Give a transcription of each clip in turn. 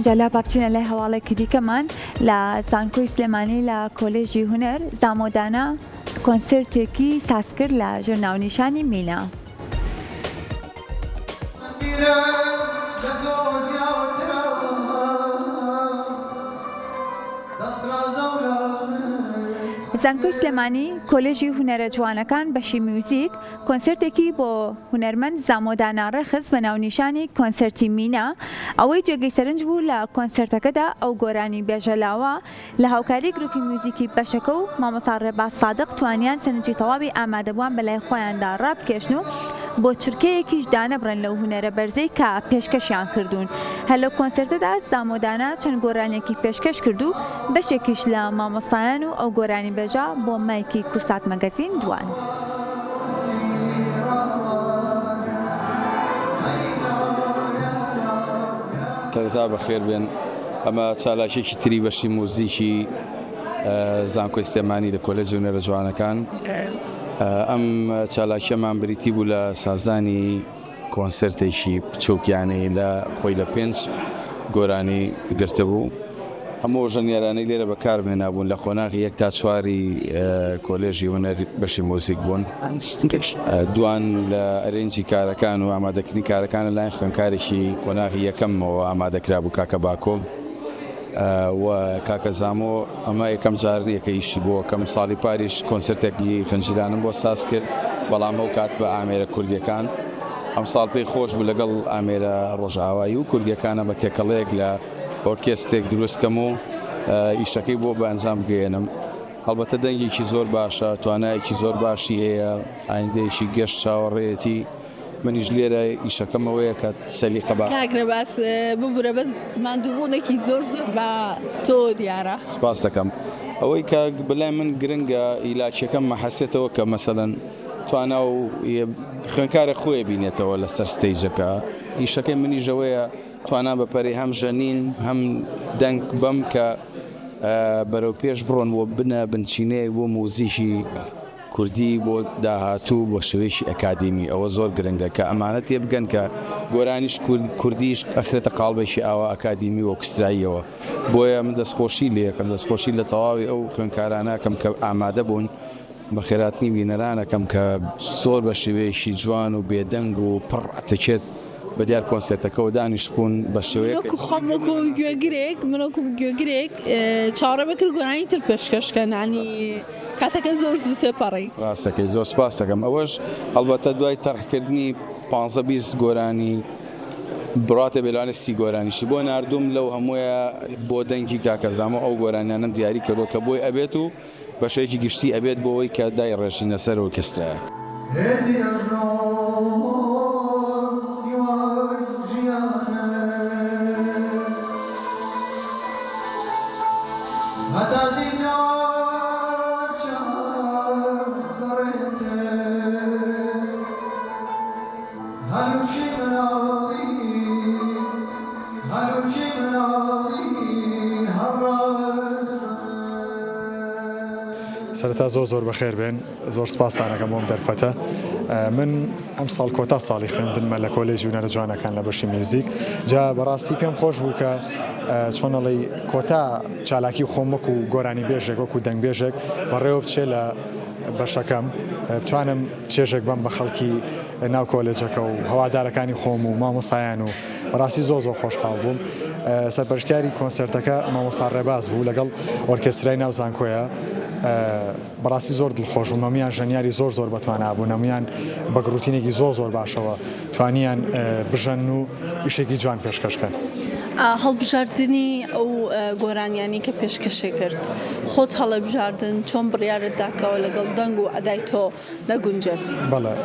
جالا بابچین له حواله کدی کمان لا زانکوی سلیمانی لا کالج هنر زامودانا کنسرت کی ساسکر لا جرناو نشانی مینا زانکوی سلیمانی کالج هنر جوانکان بشی موزیک کنسرتێکی بۆ هونەرمەند زامۆدانا ڕەخز بە ناونیشانی کۆنسەرتی مینا ئەوەی جێگەی سەرنج بوو لە کۆنسەرتەکەدا ئەو گۆرانی بێژەلاوە لە هاوکاری گروپی موزیکی بەشەکە و مامۆستا ڕێباز سادق توانیان سەرنجی تەواوی ئامادەبووان بەلای خۆیاندا ڕابکێشن و بۆ چرکەیەکیش دانەبڕن لەو هونەرە بەرزەی کە پێشکەشیان کردوون. هەر لەو کۆنسەرتەدا زامۆدانا چەند گۆرانێکی پێشکەش کرد و بەشێکیش لە مامۆستایان و ئەو گۆرانی بێژە بۆ مایکی کورسات مەگەزین دوان. سەرەتا بەخێر بێن ئەمە چالاکێکی تری بەشی موزیکی زانکۆی سلێمانی لە کۆلێژ هونەرە جوانەکان ئەم چالاکیەمان بریتی بوو لە سازانی کۆنسەرتێکی بچووکیانەی لە خۆی لە 5 گۆرانی گرتبوو. هەموو ژەنیارانەی لێرە بەکارهێنابوون لە خۆناغی 1 تا 4 کۆلێژی هونەر بەشی موزیک بوون. دوان لە ئەرێنجی کارەکان و ئامادەکردنی کارەکان لەلایەن خوێندکارێکی خۆناغی یەکەمەوە ئامادەکرا بوو کاکە باکۆ و کاکە زامۆ ئەمە یەکەم جارنیەکە ئیشی بۆ کەم ساڵی پاریش کۆنسەرتێکی خەنجیرانم بۆ ساز کرد بەڵام ئەو کات بە ئامێرە کوردیەکان ئەم ساڵ پێی خۆش بوو لەگەڵ ئامێرە ڕۆژئاوایی و کوردیەکانە بە تێکەڵەیەک لە ئۆرکێستێک دروستکەم و ئیشەکەی بۆ بە ئەنجام بگەێنم. هەڵبەتە دەنگێکی زۆر باشە، توانایەکی زۆر باشی هەیە، ئایندەیەکی گەشت چاوەڕێیەتی. منیش لێرە ئیشەکەمەوەیە کە سەلیقە باش کاکرە باس ببوورە بەس ماندووبوونێکی زۆر بە تۆ دیارە. سپاس دەکەم. ئەوەی کە بەلای من گرنگە ئیلاکیەکەم مەحەسێتەوە کە مەسەڵەن توانا و خوێندکارە خۆی بینێتەوە لەسەر ستەیجەکە. ئیشەکەی منیژەوەیە توانان بەپەری هەم ژەنین هەم دەنگ بەم کە بەرەو پێش بڕۆن بۆ بنە بنچینەیە بۆ موزیکی کوردی بۆ داهاتوو بۆ شێوەیەکی ئەکادیمی. ئەوە زۆر گرنگە کە ئەمانە تێ بگەن کە گۆرانیش کوردیش ئەخرێتە قاڵبێکی ئاوا ئەکادیمی و ئۆکستراییەوە. بۆیە من دەستخۆشی لێکم دەستخۆشی لە تەواوی ئەو خوێندکارانەکەم کە ئامادە بوون بە خێراتنی بینەرانەکەم کە زۆر بە شێوەیەکی جوان و بێدەنگ و پڕ ئەتەکێت بە دیار کۆنسەرتەکەەوە دانیشت بوون بە شێوەیەک خۆمەکۆ گوێگرێک منەکو گوێگرێک چاڕە بکرد گۆرانی تر پێشکەشکەنانی کاتەکە زۆر زوو سێپەڕی ڕاستەکەی زۆر سپاس دەکەم. ئەوەش هەڵبەتە دوای تەڕحکردنی 15-20 گۆرانی بڕاتە بێلوانە 30 گۆرانیشی بۆ نردوم لەو هەموویە بۆ دەنگی کاکە زامۆ ئەو گۆرانیانم دیاری کردەوە کە بۆی ئەبێت و بەشەیەکی گشتی ئەبێت بۆەوەی کە دای ڕێژینە سەر ئۆرکێسترایە. سەرەتا زۆر بەخێر بێن زۆر سپاسدانەکەم بۆم دەرفەتە. من ئەم ساڵ کۆتا ساڵی خوێندنمە لە کۆلێژی هونەرە جوانەکان لە بەشی میوزیک. جا بەڕاستی پێم خۆش بوو کە چۆنەڵی کۆتا چالاکی خۆم وەکو گۆرانی بێژێک وەکو دەنگ بێژێک بەڕێوە بچێ لە بەشەکەم بتوانم چێژێک بەم بە خەڵکی ناو کۆلێجەکە و هەوادارەکانی خۆم و مامۆسایان و بەڕاستی زۆر خۆشحاڵ بووم. سەرپەرشتیاری کۆنسەرتەکە مامۆستا ڕێباز بوو لەگەڵ ئۆرکێسترای ناو زانکۆیە. بەڕاستی زۆر دڵخۆش و هەمویان ژەنیاری زۆر بەتوانە بوون، هەمویان بە گروتینێکی زۆر باشەوە توانیان بژەن و ئیشێکی جوان پێشکەشکەن. هەڵبژاردننی ئەو گۆرانیانی کە پێشکەشێ کرد خۆت هەڵەبژاردن چۆن بڕیارت داکەوە لەگەڵ دەنگ و ئەدای تۆ دەگونجێت؟ بەڵێ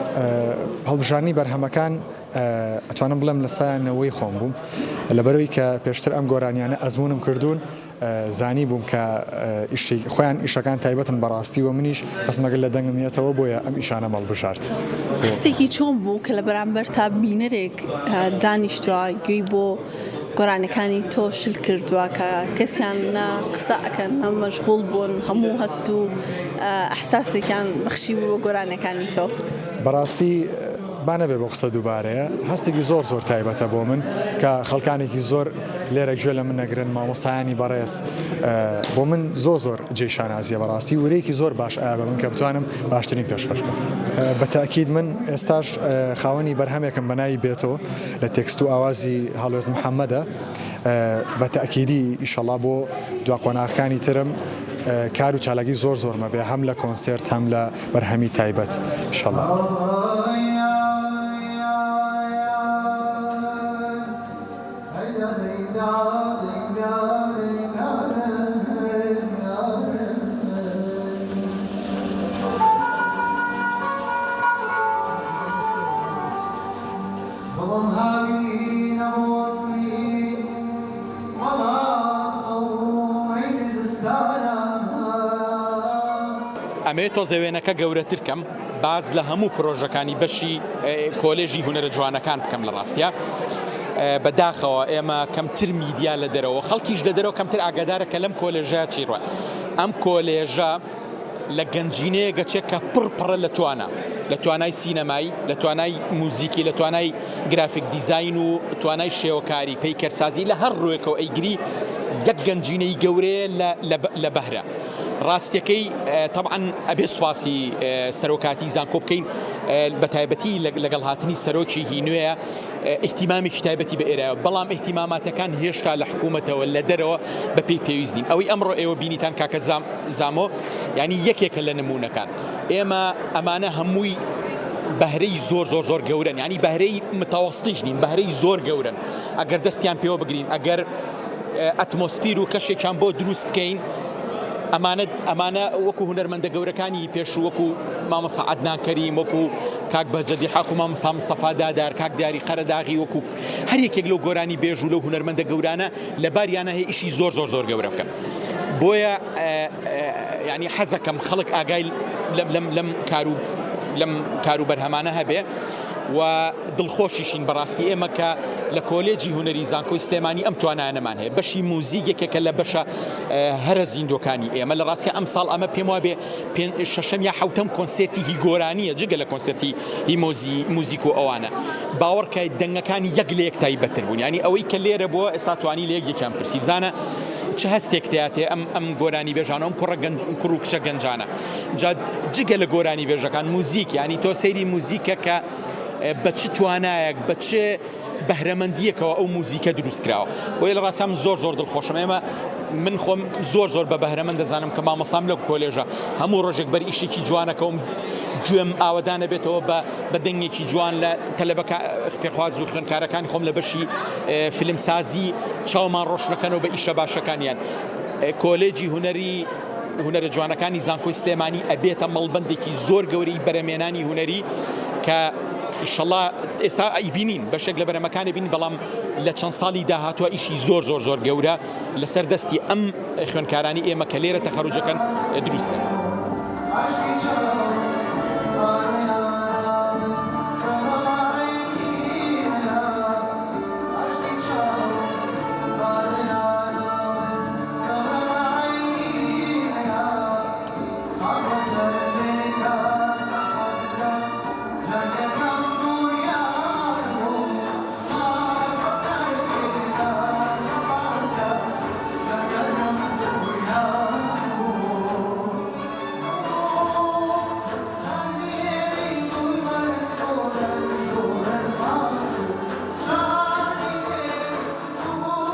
هەڵبژاردننی بەرهەمەکان ئەتوانم بڵێم لە سایانەوەی خۆم بووم لەبەرەوەی کە پێشتر ئەم گۆرانیانە ئەزمونم کردوون زانی بووم کە خۆیان ئیشەکان تایبەتن بەڕاستی و منیش ئەسمەگەل لە دەنگمیێتەوە بۆیە ئەم ئیشانە مەڵبژارد. هەستێکی چۆن بوو کە لە بەرامبەر تا بینەرێک دانیشتووە گوێی بۆ گۆرانەکانی تۆ شل کردووە کە کەسیان قسە ئەکەن هەم مەشغوڵ بوون هەموو هەست و ئەحساسێکیان بەخشی بوو بۆ گۆرانەکانی تۆ؟ بەڕاستی بانەبێ بۆ قسە دووبارەیە هەستێکی زۆر تایبەتە بۆ من کە خەڵکانێکی زۆر لێرە گوێ لە من نەگرن مامۆسایانی بەڕێز بۆ من زۆر جێشانازیە بەڕاستی ورەیەکی زۆر باش ئایا بە من کە بتوانم باشترین پێشکەش بە تاکید من ئێستاش خاوەنی بەرهەمێکم بەناوی بێتەوە لە تێکست و ئاوازی هەڵوێز محەممەدە بە تاکیدی ئیشەڵا بۆ دوا قۆناغەکانی ترم کار و چالاکی زۆر مەبێ هەم لە کۆنسرت هەم لە بەرهەمی تایبەت ئیشەڵا. ئەمێ تۆزەوێنەکە گەورەترکەم باز لە هەموو پرۆژەکانی بەشی کۆلێژی هونەرە جوانەکان بکەم لە ڕاستیە بەداخەوە ئێمە کەمتر میدیا لە دەرەوە خەڵکیش لە دەرەوە کەمتر ئاگادارە کە لەم کۆلێژە چیڕوە ئەم کۆلێژە لە گەنجینەیە گەچێت کە پڕپڕە لە توانای سینەمایی لە توانای موزیکی لە توانای گرافیک دیزاین و توانای شێوەکاری پەیکەرسازی لە هەر ڕوویەکەوە ئەیگری یەک گەنجینەی گەورەیە لە بەهرە ڕاستیەکەی طبعاً ئەبێ سواسی سەرۆکاتی زانکۆ بکەین بە تایبەتی لەگەڵ هاتنی سەرۆکی هینوێە احتیمامێکی تایبەتی بە ئێرە بەڵام احتیماماتەکان هێشتا لە حکوومەتەوە لە دەرەوە بە پێی پێویست نین ئەوەی ئەمڕۆ ئێوە بینیتان کاکە زامۆ ینی یەکێکە لە نمونونەکان ئێمە ئەمانە هەمووی بەهرەی زۆر گەورن ینی بەهرەی متەوەستیش نین بەهرەی زۆر گەورن ئەگەر دەستیان پێوە بگرین ئەگەر ئەتمۆسفیر و کەشێکیان بۆ دروست بکەین ئەمانە وەکو هونەرمەندە گەورەکانی پێش وەکو مامەسا عەدنان کەریم وەکو کاک بەجەدی حاکو مامەسا مستەفا دادار کاک دیاری قەرەداغی وەکو هەر یەکێک لەو گۆرانی بێژ و لەو هونەرمەندە گەورانە لە باریانە هەیە ئیشی زۆر گەورە بکەن بۆیە ینی حەزەکەم خەڵک ئاگای لەم کار و بەرهەمانە هەبێ و دڵخۆشیشین بەڕاستی ئێمە کە لە کۆلێجی هونەری زانکۆی سلێمانی ئەم توانایانەمان هەیە بەشی موزیکێکە لە بەشە هەرە زیندۆکانی ئێمە لە ڕاستی ئەم ساڵ ئەمە پێم وابێ شەشەم یا حەوتەم کۆنسێرتی هی گۆرانیە جگە لە کۆنسێرتی هی موزیک و ئەوانە باوەڕکە دەنگەکانی یەک لە یەک تایبەتر بوون ینی ئەوەی کە لێرە بووە ئێستا توانی لە یەکێکیان پرسی بزانە چه هەستێک تێاتێ ئەم گۆرانی بێژانە ئەم کوڕ و کچە گەنجانە جگە لە گۆرانی بێژەکان موزیک ینی تۆ سەیری موزیکە کە بە چ توانایەک بە چ بەهرەمەندیەکەوە ئەو موزیکە دروست کراوە بۆیە لە ڕاستام زۆر دڵخۆشم ئێمە من خۆم زۆر بە بەهرەمەند دەزانم کە مامەسام لەو کۆلێژە هەموو ڕۆژێک بەر ئیشێکی جوانەکەم گوێم ئاوەدانە بێتەوە بە دەنگێکی جوان لە تەلەبەکە فێرخواز و خوێندکارەکانی خۆم لە بەشی فیلمسازی چاومان ڕۆشنەکەنەوە بە ئیشە باشەکانیان کۆلێجی هونەرە جوانەکانی زانکۆی سلێمانی ئەبێتە مەڵبەندێکی زۆر گەورەی بەرەمێنانی هونەری کە ئیشەڵا ئێستا ئەیبینین بەشێک لە بەرەمەکانی بین بەڵام لە چەند ساڵی داهاتوە ئیشی زۆر گەورە لەسەر دەستی ئەم خوێندکارانی ئێمە کە لێرە تەخەڕوجەکەن دروستە.